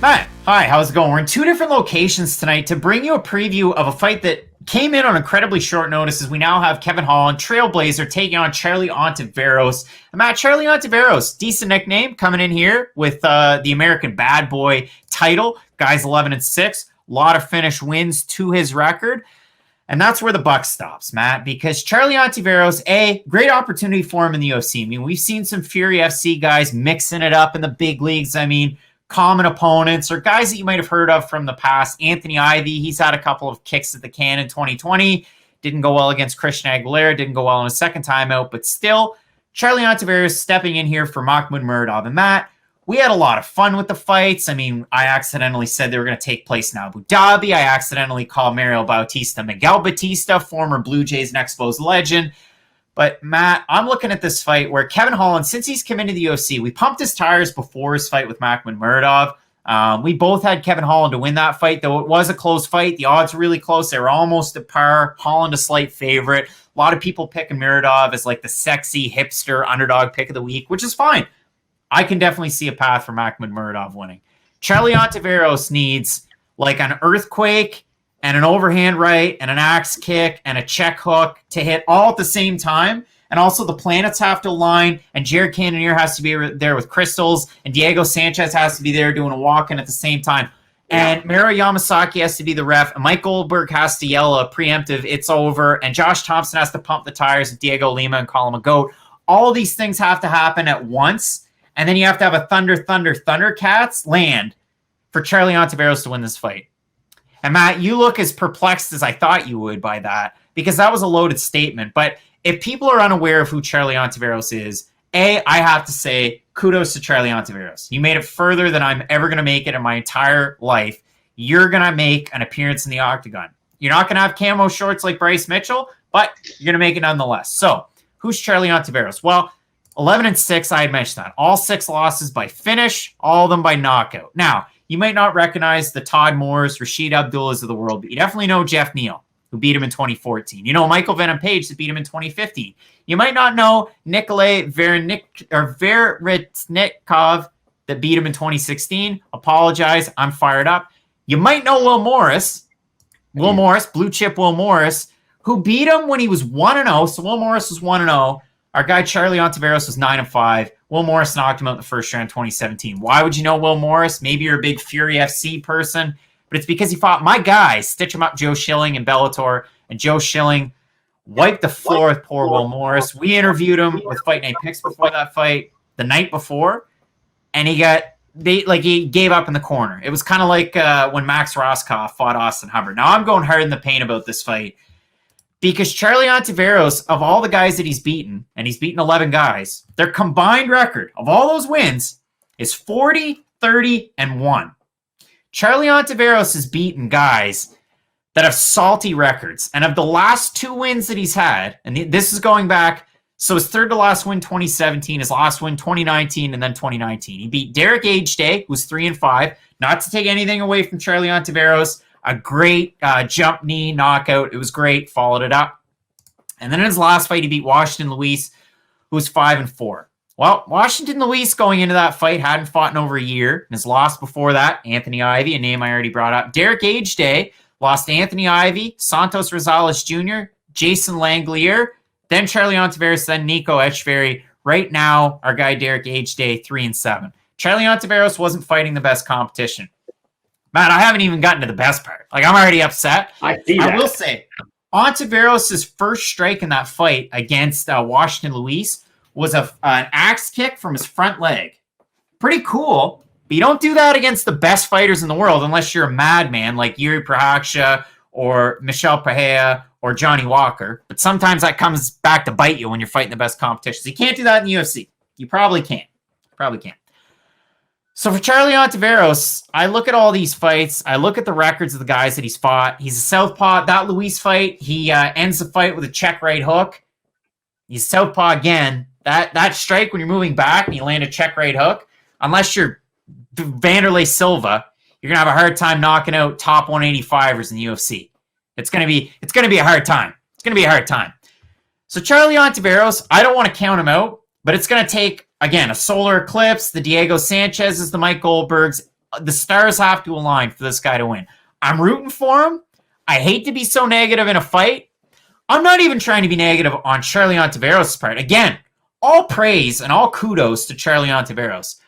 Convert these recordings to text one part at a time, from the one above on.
Matt, hi, how's it going? We're in two different locations tonight to bring you a preview of a fight that came in on incredibly short notice as we now have Kevin Holland, Trailblazer, taking on Charlie Ontiveros. And Matt, Charlie Ontiveros, decent nickname, coming in here with the American Bad Boy title. Guy's 11-6, a lot of finish wins to his record. And that's where the buck stops, Matt, because Charlie Ontiveros, great opportunity for him in the UFC. I mean, we've seen some Fury FC guys mixing it up in the big leagues. I mean, common opponents or guys that you might have heard of from the past. Anthony Ivy, he's had a couple of kicks at the can in 2020. Didn't go well against Christian Aguilera. Didn't go well in his second time out. But still, Charlie Ontiveros stepping in here for Makhmud Muradov. And Matt, we had a lot of fun with the fights. I mean, I accidentally said they were going to take place in Abu Dhabi. I accidentally called Mario Bautista Miguel Batista, former Blue Jays and Expos legend. But Matt, I'm looking at this fight where Kevin Holland, since he's come into the UFC, we pumped his tires before his fight with Makhmud Muradov. We both had Kevin Holland to win that fight, though it was a close fight. The odds were really close. They were almost at par. Holland a slight favorite. A lot of people picking Muradov as like the sexy hipster underdog pick of the week, which is fine. I can definitely see a path for Makhmud Muradov winning. Charlie Ontiveros needs like an earthquake and an overhand right and an axe kick and a check hook to hit all at the same time. And also the planets have to align, and Jared Cannonier has to be there with crystals, and Diego Sanchez has to be there doing a walk-in at the same time. And Miro Yamasaki has to be the ref, and Mike Goldberg has to yell a preemptive, it's over, and Josh Thompson has to pump the tires of Diego Lima and call him a goat. All these things have to happen at once. And then you have to have a Thundercats land for Charlie Ontiveros to win this fight. And Matt, you look as perplexed as I thought you would by that, because that was a loaded statement. But if people are unaware of who Charlie Ontiveros is, I have to say kudos to Charlie Ontiveros. You made it further than I'm ever going to make it in my entire life. You're going to make an appearance in the octagon. You're not going to have camo shorts like Bryce Mitchell, but you're going to make it nonetheless. So who's Charlie Ontiveros? Well, 11-6, I had mentioned that. All 6 losses by finish, all of them by knockout. Now, you might not recognize the Todd Moores, Rashid Abdullahs of the world, but you definitely know Jeff Neal, who beat him in 2014. You know Michael Venom Page that beat him in 2015. You might not know Nikolay Vereshnikov that beat him in 2016. Apologize, I'm fired up. You might know Will Morris, blue chip Will Morris, who beat him when he was 1-0. So Will Morris was 1-0. Our guy Charlie Ontiveros was 9-5. Will Morris knocked him out in the first round in 2017. Why would you know Will Morris? Maybe you're a big Fury FC person, but it's because he fought my guy, Stitch him up Joe Schilling in Bellator, and Joe Schilling wiped the floor with poor Will Morris. We interviewed him with Fight Night Picks before that fight, the night before, and he gave up in the corner. It was kind of like when Max Roscoff fought Austin Hubbard. Now I'm going hard in the paint about this fight, because Charlie Ontiveros, of all the guys that he's beaten, and he's beaten 11 guys, their combined record of all those wins is 40-30-1. Charlie Ontiveros has beaten guys that have salty records. And of the last 2 wins that he's had, and this is going back, so his third to last win 2017, his last win 2019, and then 2019. He beat Derek Ageday, who's 3-5. Not to take anything away from Charlie Ontiveros. A great jump knee knockout. It was great. Followed it up. And then in his last fight, he beat Washington Luis, who was 5-4. Well, Washington Luis going into that fight hadn't fought in over a year. And his loss before that, Anthony Ivy, a name I already brought up. Derek Ageday lost to Anthony Ivy, Santos Rosales Jr., Jason Langlier, then Charlie Ontiveros, then Nico Echeverry. Right now, our guy Derek Ageday, 3-7. Charlie Ontiveros wasn't fighting the best competition. Matt, I haven't even gotten to the best part. Like, I'm already upset. I will say, Ontiveros' first strike in that fight against Washington Luis was an axe kick from his front leg. Pretty cool, but you don't do that against the best fighters in the world unless you're a madman like Yuri Prohaska or Michel Pereira or Johnny Walker. But sometimes that comes back to bite you when you're fighting the best competitions. You can't do that in the UFC. You probably can't. So for Charlie Ontiveros, I look at all these fights. I look at the records of the guys that he's fought. He's a southpaw. That Luis fight, he ends the fight with a check right hook. He's southpaw again. That strike when you're moving back and you land a check right hook, unless you're Vanderlei Silva, you're gonna have a hard time knocking out top 185ers in the UFC. It's gonna be a hard time. It's gonna be a hard time. So Charlie Ontiveros, I don't want to count him out, but it's gonna take, again, a solar eclipse, the Diego Sanchez's, the Mike Goldbergs, the stars have to align for this guy to win. I'm rooting for him. I hate to be so negative in a fight. I'm not even trying to be negative on Charlie Ontiveros' part. Again, all praise and all kudos to Charlie Ontiveros.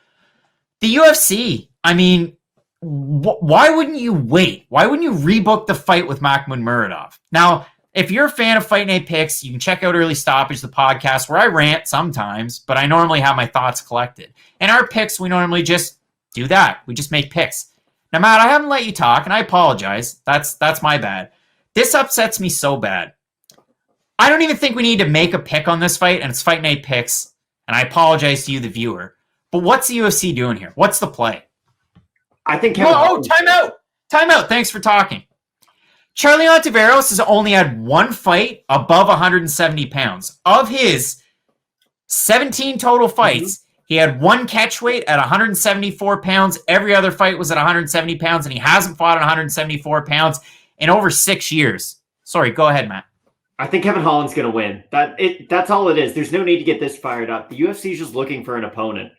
The UFC, I mean, why wouldn't you wait? Why wouldn't you rebook the fight with Makhmud Muradov? Now, if you're a fan of Fight Night Picks, you can check out Early Stoppage, the podcast, where I rant sometimes, but I normally have my thoughts collected. In our picks, we normally just do that. We just make picks. Now, Matt, I haven't let you talk, and I apologize. That's my bad. This upsets me so bad. I don't even think we need to make a pick on this fight, and it's Fight Night Picks, and I apologize to you, the viewer. But what's the UFC doing here? What's the play? I think... time out! Time out. Thanks for talking. Charlie Ontiveros has only had one fight above 170 pounds. Of his 17 total fights, he had one catch weight at 174 pounds. Every other fight was at 170 pounds, and he hasn't fought at 174 pounds in over 6 years. Sorry, go ahead, Matt. I think Kevin Holland's going to win. That's all it is. There's no need to get this fired up. The UFC is just looking for an opponent.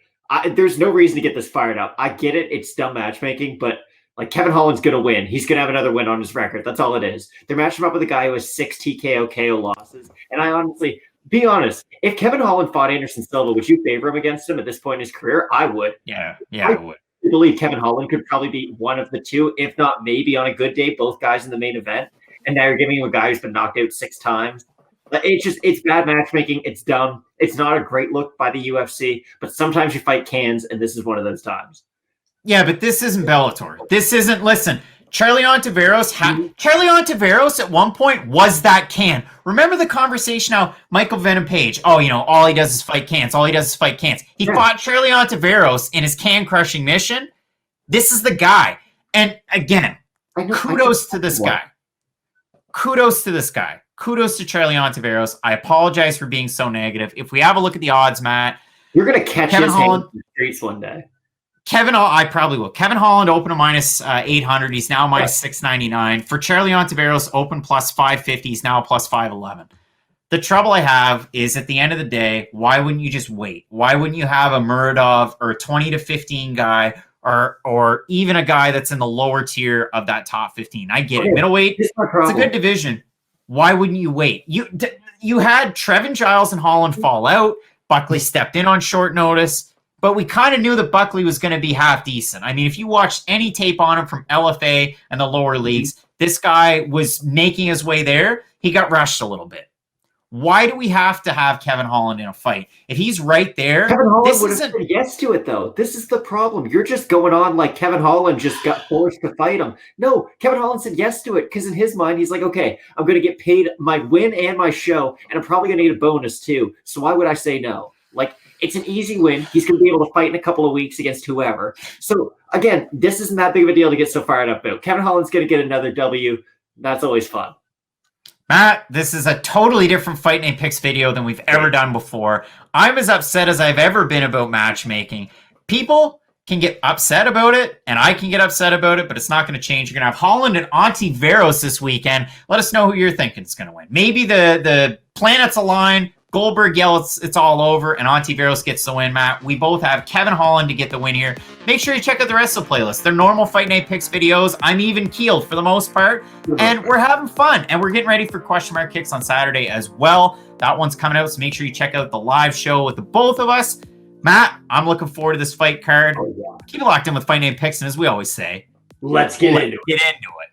There's no reason to get this fired up. I get it. It's dumb matchmaking, but like Kevin Holland's going to win. He's going to have another win on his record. That's all it is. They're matching him up with a guy who has 6 TKO KO losses. And I honestly, be honest, if Kevin Holland fought Anderson Silva, would you favor him against him at this point in his career? I would. Yeah, I would. I believe Kevin Holland could probably be one of the two, if not maybe on a good day, both guys in the main event. And now you're giving him a guy who's been knocked out 6 times. It's bad matchmaking. It's dumb. It's not a great look by the UFC, but sometimes you fight cans, and this is one of those times. Yeah, but this isn't Bellator. This isn't, listen, Charlie Ontiveros at one point was that can. Remember the conversation how Michael Venom Page, all he does is fight cans. All he does is fight cans. He fought Charlie Ontiveros in his can-crushing mission. This is the guy. And again, kudos to this guy. Kudos to this guy. Kudos to Charlie Ontiveros. I apologize for being so negative. If we have a look at the odds, Matt, you're going to catch Kevin Holland in the streets one day. I probably will. Kevin Holland open to minus 800. He's now minus 699. For Charlie Ontiveros, open plus 550. He's now plus 511. The trouble I have is at the end of the day, why wouldn't you just wait? Why wouldn't you have a Muradov or a 20 to 15 guy or even a guy that's in the lower tier of that top 15? I get it. Middleweight, it's a good division. Why wouldn't you wait? You had Trevin Giles and Holland fall out. Buckley stepped in on short notice. But we kind of knew that Buckley was going to be half decent. I mean, if you watched any tape on him from LFA and the lower leagues, this guy was making his way there. He got rushed a little bit. Why do we have to have Kevin Holland in a fight? If he's right there, Kevin Holland would have said yes to it, though. This is the problem. You're just going on like Kevin Holland just got forced to fight him. No, Kevin Holland said yes to it because in his mind, he's like, okay, I'm going to get paid my win and my show, and I'm probably going to get a bonus too. So why would I say no? Like, it's an easy win. He's going to be able to fight in a couple of weeks against whoever. So, again, this isn't that big of a deal to get so fired up about. Kevin Holland's going to get another W. That's always fun. Matt, this is a totally different Fight Night Picks video than we've ever done before. I'm as upset as I've ever been about matchmaking. People can get upset about it, and I can get upset about it, but it's not going to change. You're going to have Holland and Ontiveros this weekend. Let us know who you're thinking is going to win. Maybe the planets align. Goldberg yells it's all over, and Ontiveros gets the win, Matt. We both have Kevin Holland to get the win here. Make sure you check out the rest of the playlist. They're normal Fight Night Picks videos. I'm even keeled for the most part, and we're having fun, and we're getting ready for Question Mark Kicks on Saturday as well. That one's coming out, so make sure you check out the live show with the both of us. Matt, I'm looking forward to this fight card. Keep it locked in with Fight Night Picks, and as we always say, let's get into it. Get into it.